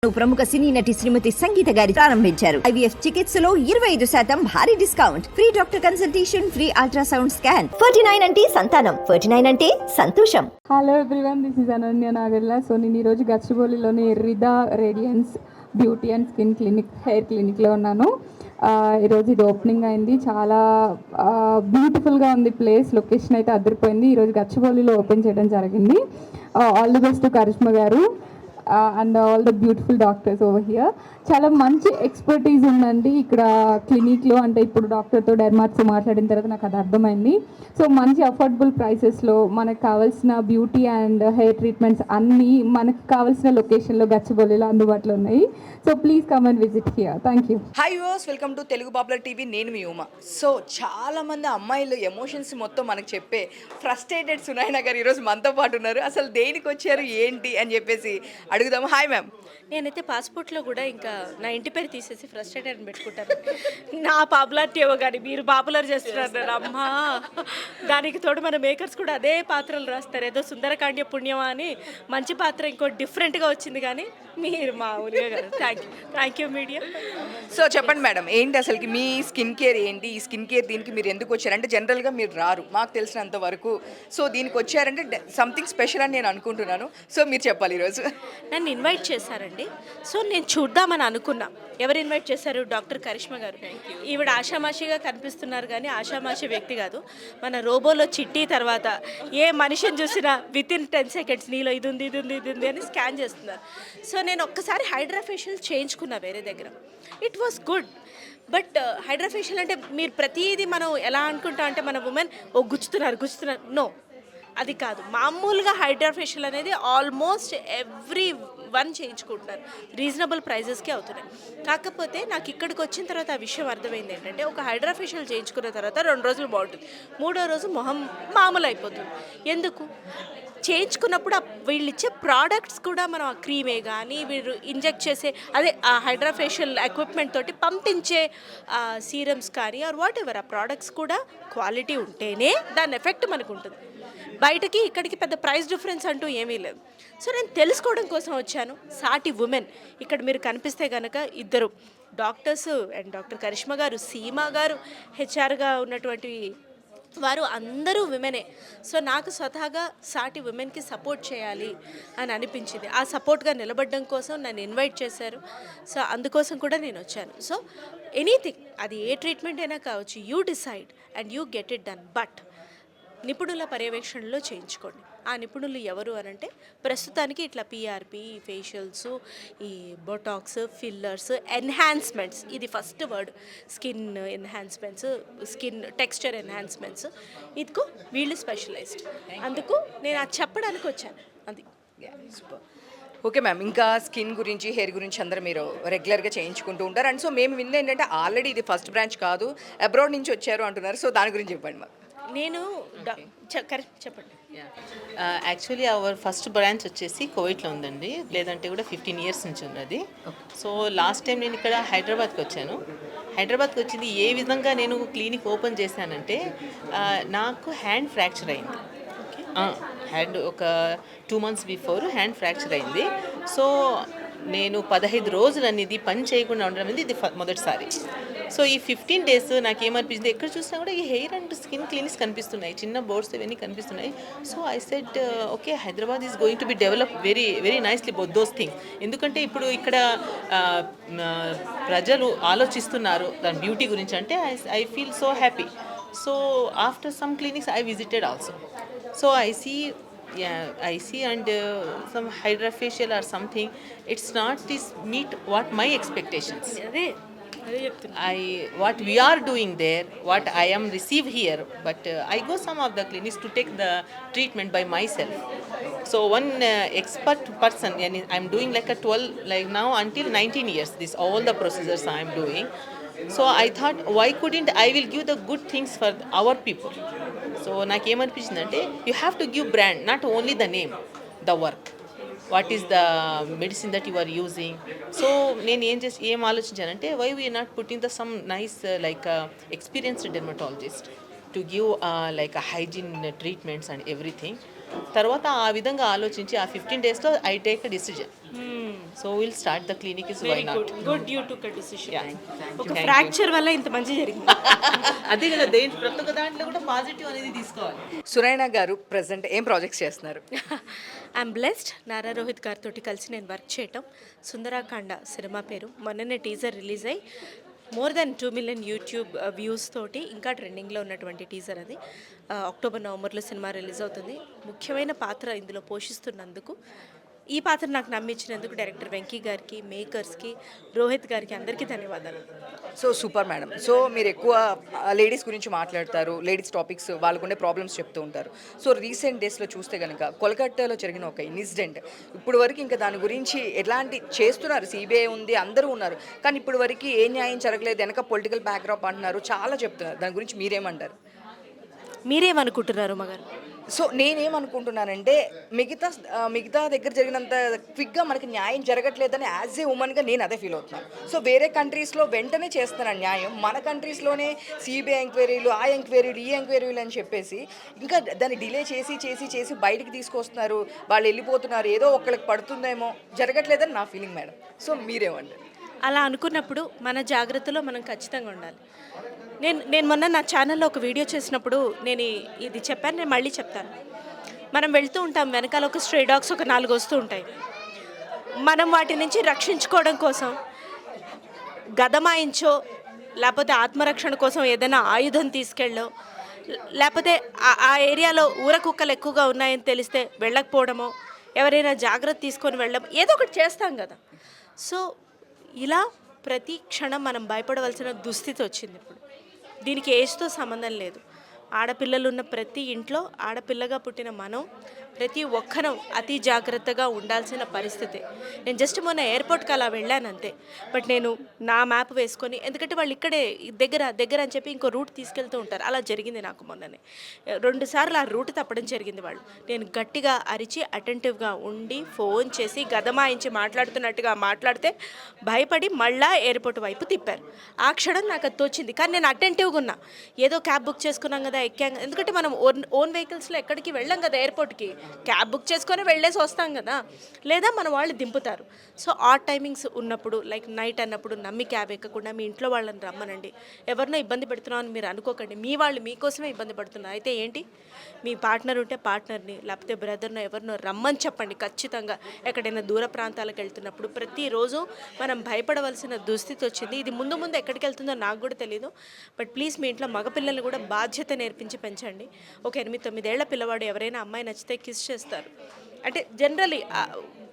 ప్రముఖ సినీ నటి శ్రీమతి సంగీత గారి ప్రారంభించారు. IVF చికిత్సలో 25% భారీ discount, free doctor consultation, free ultrasound scan. 49 అంటే సంతానం, 49 అంటే సంతోషం. Hello everyone, this is Ananya Nagella. So నేను ఈరోజు గచ్చిబౌలిలోని Rida radiance beauty and skin clinic, hair క్లినిక్లో ఉన్నాను. ఈరోజు ఇది ఓపెనింగ్ అయింది. చాలా బ్యూటిఫుల్గా ఉంది ప్లేస్. లొకేషన్ అయితే అదిరిపోయింది. ఈరోజు గచ్చిబౌలిలో ఓపెన్ చేయడం జరిగింది. ఆల్ ది బెస్ట్ కరిష్మా గారు and all the beautiful doctors over here. చాలా మంచి ఎక్స్పర్టీస్ ఉందండి ఇక్కడ క్లినిక్లో. అంటే ఇప్పుడు డాక్టర్తో డెర్మాట్స్తో మాట్లాడిన తర్వాత నాకు అది అర్థమైంది. సో మంచి అఫోర్డబుల్ ప్రైసెస్లో మనకు కావాల్సిన బ్యూటీ అండ్ హెయిర్ ట్రీట్మెంట్స్ అన్నీ మనకు కావాల్సిన లొకేషన్లో గచ్చిబౌలిలో అందుబాటులో ఉన్నాయి. So please come and visit here. Thank you. Hi viewers, welcome to Telugu popular TV. నేను మీ ఉమా. సో చాలామంది అమ్మాయిలు ఎమోషన్స్ మొత్తం మనకు చెప్పే ఫ్రస్ట్రేటెడ్ సునైనా గారు ఈరోజు మనతో పాటు ఉన్నారు. అసలు దేనికి వచ్చారు ఏంటి అని చెప్పేసి అడుగుదాము. Hi ma'am. నేనైతే పాస్పోర్ట్లో కూడా ఇంకా నా ఇంటి పేరు తీసేసి ఫ్రస్ట్రేటెడ్ అని పెట్టుకుంటాను. నా పాపులారిటీ ఏవో కానీ మీరు పాపులర్ చేస్తున్నారు అమ్మా. దానికి తోడు మన మేకర్స్ కూడా అదే పాత్రలు రాస్తారు. ఏదో సుందరకాండ్య పుణ్యమా అని మంచి పాత్ర ఇంకో డిఫరెంట్గా వచ్చింది. కానీ మీరు మా ఊరిగా గారు. Thank you media. సో చెప్పండి మేడం, ఏంటి అసలుకి మీ స్కిన్ కేర్ ఏంటి? ఈ స్కిన్ కేర్ దీనికి మీరు ఎందుకు వచ్చారంటే జనరల్గా మీరు రారు మాకు తెలిసినంత వరకు. సో దీనికి వచ్చారంటే సంథింగ్ స్పెషల్ అని నేను అనుకుంటున్నాను. సో మీరు చెప్పాలి ఈరోజు. నన్ను ఇన్వైట్ చేశారండి. సో నేను చూద్దామని అనుకున్నా. ఎవరు ఇన్వైట్ చేశారు? డాక్టర్ కరిష్మా గారు. ఈవిడ ఆషామాషిగా కనిపిస్తున్నారు కానీ ఆషామాషి వ్యక్తి కాదు. మన రోబోలో చిట్టి తర్వాత ఏ మనిషిని చూసినా విత్ ఇన్ 10 seconds నీలో ఇది ఉంది అని స్కాన్ చేస్తున్నారు. సో నేను ఒక్కసారి హైడ్రా ఫేషియల్ చేయించుకున్నా వేరే దగ్గర. It was good. But hydra facial అంటే మీరు ప్రతిదీ మనం ఎలా అనుకుంటాం అంటే మన ఉమెన్ గుచ్చుతున్నారు నో, అది కాదు. మామూలుగా హైడ్రా ఫేషియల్ అనేది ఆల్మోస్ట్ ఎవ్రీ వన్ చేయించుకుంటున్నారు. రీజనబుల్ ప్రైజెస్కే అవుతున్నాయి. కాకపోతే నాకు ఇక్కడికి వచ్చిన తర్వాత ఆ విషయం అర్థమైంది ఏంటంటే, ఒక హైడ్రా ఫేషియల్ చేయించుకున్న తర్వాత 2 రోజులు బాగుంటుంది, 3వ రోజు మొహం మామూలు అయిపోతుంది. ఎందుకు? చేయించుకున్నప్పుడు వీళ్ళు ఇచ్చే ప్రోడక్ట్స్ కూడా మనం ఆ క్రీమే కానీ వీళ్ళు ఇంజెక్ట్ చేసే అదే ఆ హైడ్రా ఫేషియల్ ఎక్విప్మెంట్ తోటి పంపించే సీరమ్స్ కానీ ఆర్ వాట్ ఎవర్ ఆ ప్రోడక్ట్స్ కూడా క్వాలిటీ ఉంటేనే దాని ఎఫెక్ట్ మనకు ఉంటుంది. బయటకి ఇక్కడికి పెద్ద ప్రైస్ డిఫరెన్స్ అంటూ ఏమీ లేదు. సో నేను తెలుసుకోవడం కోసం వచ్చాను. సాటి ఉమెన్ ఇక్కడ మీరు కనిపిస్తే కనుక ఇద్దరు డాక్టర్స్ అండ్ డాక్టర్ కరిష్మా గారు, సీమా గారు హెచ్ఆర్గా ఉన్నటువంటి వారు అందరూ విమెనే. సో నాకు స్వతహాగా సాటి విమెన్కి సపోర్ట్ చేయాలి అని అనిపించింది. ఆ సపోర్ట్గా నిలబడడం కోసం నన్ను ఇన్వైట్ చేశారు. సో అందుకోసం కూడా నేను వచ్చాను. సో ఎనీథింగ్, అది ఏ ట్రీట్మెంట్ అయినా కావచ్చు, you decide and you get it done. But నిపుణుల పర్యవేక్షణలో చేయించుకోండి. ఆ నిపుణులు ఎవరు అనంటే ప్రస్తుతానికి ఇట్లా పిఆర్పి, ఫేషియల్స్, ఈ బొటాక్స్, ఫిల్లర్స్, ఎన్హాన్స్మెంట్స్, ఇది first word. Skin enhancements, skin texture enhancements, ఇదికో వీళ్ళు స్పెషలైజ్డ్. అందుకు నేను అది చెప్పడానికి వచ్చాను. అది ఓకే మ్యామ్, ఇంకా స్కిన్ గురించి, హెయిర్ గురించి అందరూ మీరు రెగ్యులర్గా చేయించుకుంటూ ఉంటారు. అండ్ సో మేము విన్నది ఏంటంటే ఆల్రెడీ ఇది ఫస్ట్ బ్రాంచ్ కాదు, అబ్రాడ్ నుంచి వచ్చారు అంటున్నారు. సో దాని గురించి చెప్పండి మాకు. నేను చెప్పండి. యాక్చువల్లీ అవర్ ఫస్ట్ బ్రాంచ్ వచ్చేసి కోవిట్లో ఉందండి, లేదంటే కూడా 15 years నుంచి ఉన్నది. సో లాస్ట్ టైం నేను ఇక్కడ హైదరాబాద్కి వచ్చాను. హైదరాబాద్కి వచ్చింది ఏ విధంగా నేను క్లినిక్ ఓపెన్ చేశానంటే, నాకు హ్యాండ్ ఫ్రాక్చర్ అయింది. హ్యాండ్ ఒక 2 months బిఫోర్ హ్యాండ్ ఫ్రాక్చర్ అయింది. సో నేను 15 రోజులు అనేది పని చేయకుండా ఉండడం అనేది ఇది మొదటిసారి. సో ఈ 15 days నాకేమనిపించింది, ఎక్కడ చూసినా కూడా ఈ హెయిర్ అండ్ స్కిన్ క్లినిక్స్ కనిపిస్తున్నాయి, చిన్న బోర్డ్స్ ఇవన్నీ కనిపిస్తున్నాయి. So I said okay, Hyderabad is going to be develop very very nicely both those things. ఎందుకంటే ఇప్పుడు ఇక్కడ ప్రజలు ఆలోచిస్తున్నారు దాని బ్యూటీ గురించి అంటే I feel so happy. So after some clinics I visited also. So I see and some hydra facial or something, it's not this meet what my expectations. What we are doing there, what I am receive here, but I go some of the clinics to take the treatment by myself. So one expert person, and I'm doing like a 12, like now until 19 years, this all the procedures I'm doing. So I thought, why couldn't I will give the good things for our people. So నాకేమనిపించిందంటే, you have to give brand, not only the name, the work, what is the medicine that you are using. So నేను ఏం ఆలోచించానంటే, why we're not putting the some nice like experienced dermatologist to give like hygiene treatments and everything. తర్వాత ఆ విధంగా ఆలోచించి ఆ 15 డేస్లో I take a decision. So will start the clinic is why not. Good you took a decision. ఒక fracture వల్ల ఇంత మంచి జరిగింది. అదే కదా, ప్రతి ఒక్క దాంట్లో కూడా పాజిటివ్ అనేది తీసుకోవాలి. సునైనా గారు ప్రజెంట్ ఏం ప్రాజెక్ట్స్ చేస్తున్నారు? I'm blessed. నారా రోహిత్ గారితో కలిసి నేను వర్క్ చేయటం. సుందరాకాండ సినిమా పేరు. మొన్ననే టీజర్ రిలీజ్ అయ్యి more than 2 million YouTube views తోటి ఇంకా ట్రెండింగ్లో ఉన్నటువంటి టీజర్ అది. అక్టోబర్ నవంబర్లో సినిమా రిలీజ్ అవుతుంది. ముఖ్యమైన పాత్ర ఇందులో పోషిస్తున్నందుకు, ఈ పాత్ర నాకు నమ్మించినందుకు డైరెక్టర్ వెంకీ గారికి, మేకర్స్కి, రోహిత్ గారికి అందరికీ ధన్యవాదాలు. So super madam. సో మీరు ఎక్కువ లేడీస్ గురించి మాట్లాడతారు, లేడీస్ టాపిక్స్, వాళ్ళకుండే ప్రాబ్లమ్స్ చెప్తూ ఉంటారు. సో రీసెంట్ డేస్లో చూస్తే కనుక కోల్కతాలో జరిగిన ఒక ఇన్సిడెంట్, ఇప్పుడు వరకు ఇంకా దాని గురించి ఎలాంటి చేస్తున్నారు, సిబిఐ ఉంది, అందరూ ఉన్నారు, కానీ ఇప్పుడు వరకు ఏ న్యాయం జరగలేదు, వెనక పొలిటికల్ బ్యాక్డ్రాప్ అంటున్నారు, చాలా చెప్తున్నారు. దాని గురించి మీరేమంటారు? మీరేమనుకుంటున్నారు మగారు? సో నేనేమనుకుంటున్నానంటే మిగతా దగ్గర జరిగినంత క్విక్గా మనకి న్యాయం జరగట్లేదని యాజ్ ఏ ఉమెన్గా నేను అదే ఫీల్ అవుతున్నాను. సో వేరే కంట్రీస్లో వెంటనే చేస్తున్నారు న్యాయం, మన కంట్రీస్లోనే సిబిఐ ఎంక్వైరీలు, ఆ ఎంక్వైరీలు, ఈ ఎంక్వైరీలు అని చెప్పేసి ఇంకా దాన్ని డిలే చేసి బయటికి తీసుకొస్తున్నారు. వాళ్ళు వెళ్ళిపోతున్నారు, ఏదో ఒకళ్ళకి పడుతుందేమో, జరగట్లేదని నా ఫీలింగ్ మేడం. సో మీరేమంటారు? అలా అనుకున్నప్పుడు మన జాగ్రత్తలో మనం ఖచ్చితంగా ఉండాలి. నేను మొన్న నా ఛానల్లో ఒక వీడియో చేసినప్పుడు నేను ఇది చెప్పాను, నేను మళ్ళీ చెప్తాను. మనం వెళ్తూ ఉంటాం, వెనకాల ఒక స్ట్రే డాగ్స్ ఒక 4 వస్తూ ఉంటాయి. మనం వాటి నుంచి రక్షించుకోవడం కోసం గదమాయించో, లేకపోతే ఆత్మరక్షణ కోసం ఏదైనా ఆయుధం తీసుకెళ్ళో, లేకపోతే ఆ ఏరియాలో ఊర కుక్కలు ఎక్కువగా ఉన్నాయని తెలిస్తే వెళ్ళకపోవడమో, ఎవరైనా జాగ్రత్త తీసుకొని వెళ్ళడం, ఏదో ఒకటి చేస్తాం కదా. సో ఇలా ప్రతి క్షణం మనం భయపడవలసిన దుస్థితి వచ్చింది ఇప్పుడు. దీనికి ఏజ్తో సంబంధం లేదు. ఆడపిల్లలు ఉన్న ప్రతి ఇంట్లో ఆడపిల్లగా పుట్టిన మనం ప్రతి ఒక్కరం అతి జాగ్రత్తగా ఉండాల్సిన పరిస్థితి. నేను జస్ట్ మొన్న ఎయిర్పోర్ట్కి అలా వెళ్ళాను అంతే. బట్ నేను నా మ్యాప్ వేసుకొని, ఎందుకంటే వాళ్ళు ఇక్కడే దగ్గర అని చెప్పి ఇంకో రూట్ తీసుకెళ్తూ ఉంటారు. అలా జరిగింది నాకు మొన్ననే 2 సార్లు ఆ రూట్ తప్పడం జరిగింది. వాళ్ళు నేను గట్టిగా అరిచి అటెంటివ్గా ఉండి ఫోన్ చేసి గదమాయించి మాట్లాడుతున్నట్టుగా మాట్లాడితే భయపడి మళ్ళా ఎయిర్పోర్ట్ వైపు తిప్పారు. ఆ క్షణం నాకు అది తోచింది. కానీ నేను అటెంటివ్గా ఉన్నా. ఏదో క్యాబ్ బుక్ చేసుకున్నాం కదా, ఎక్కాం, ఎందుకంటే మనం ఓన్ వెహికల్స్లో ఎక్కడికి వెళ్ళాం కదా, ఎయిర్పోర్ట్కి క్యాబ్ బుక్ చేసుకొని వెళ్ళేసి వస్తాం కదా, లేదా మన వాళ్ళు దింపుతారు. సో ఆ టైమింగ్స్ ఉన్నప్పుడు, లైక్ నైట్ అన్నప్పుడు నమ్మి క్యాబ్ ఎక్కకుండా మీ ఇంట్లో వాళ్ళని రమ్మనండి. ఎవరినో ఇబ్బంది పెడుతున్నాం అని మీరు అనుకోకండి. మీ వాళ్ళు మీకోసమే ఇబ్బంది పడుతున్నారు. అయితే ఏంటి, మీ పార్ట్నర్ ఉంటే పార్ట్నర్ని, లేకపోతే బ్రదర్నో ఎవరినో రమ్మని చెప్పండి. ఖచ్చితంగా ఎక్కడైనా దూర ప్రాంతాలకు వెళ్తున్నప్పుడు ప్రతిరోజు మనం భయపడవలసిన దుస్థితి వచ్చింది. ఇది ముందు ఎక్కడికి వెళ్తుందో నాకు కూడా తెలియదు. బట్ ప్లీజ్ మీ ఇంట్లో మగపిల్లల్ని కూడా బాధ్యత నేర్పించి పెంచండి. ఒక 8-9 ఏళ్ల పిల్లవాడు ఎవరైనా అమ్మాయి నచ్చితే కిస్ చేస్తారు. అంటే జనరలీ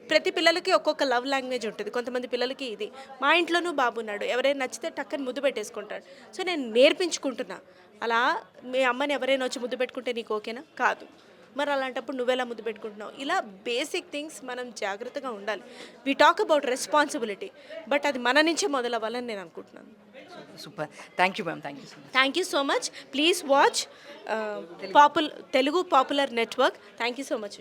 ప్రతి పిల్లలకి ఒక్కొక్క లవ్ లాంగ్వేజ్ ఉంటుంది. కొంతమంది పిల్లలకి ఇది. మా ఇంట్లోనూ బాబు ఉన్నాడు, ఎవరైనా నచ్చితే టక్కని ముద్దు పెట్టేసుకుంటాడు. సో నేను నేర్పించుకుంటున్నా. అలా మీ అమ్మని ఎవరైనా వచ్చి ముద్దు పెట్టుకుంటే నీకు ఓకేనా? కాదు. మరి అలాంటప్పుడు నువ్వెలా ముద్దు పెట్టుకుంటున్నావు? ఇలా బేసిక్ థింగ్స్ మనం జాగ్రత్తగా ఉండాలి. We talk about responsibility, but అది మన నుంచే మొదలవ్వాలని నేను అనుకుంటున్నాను. Super. Thank you ma'am. Thank you so much. Please watch Telugu popular network. Thank you so much.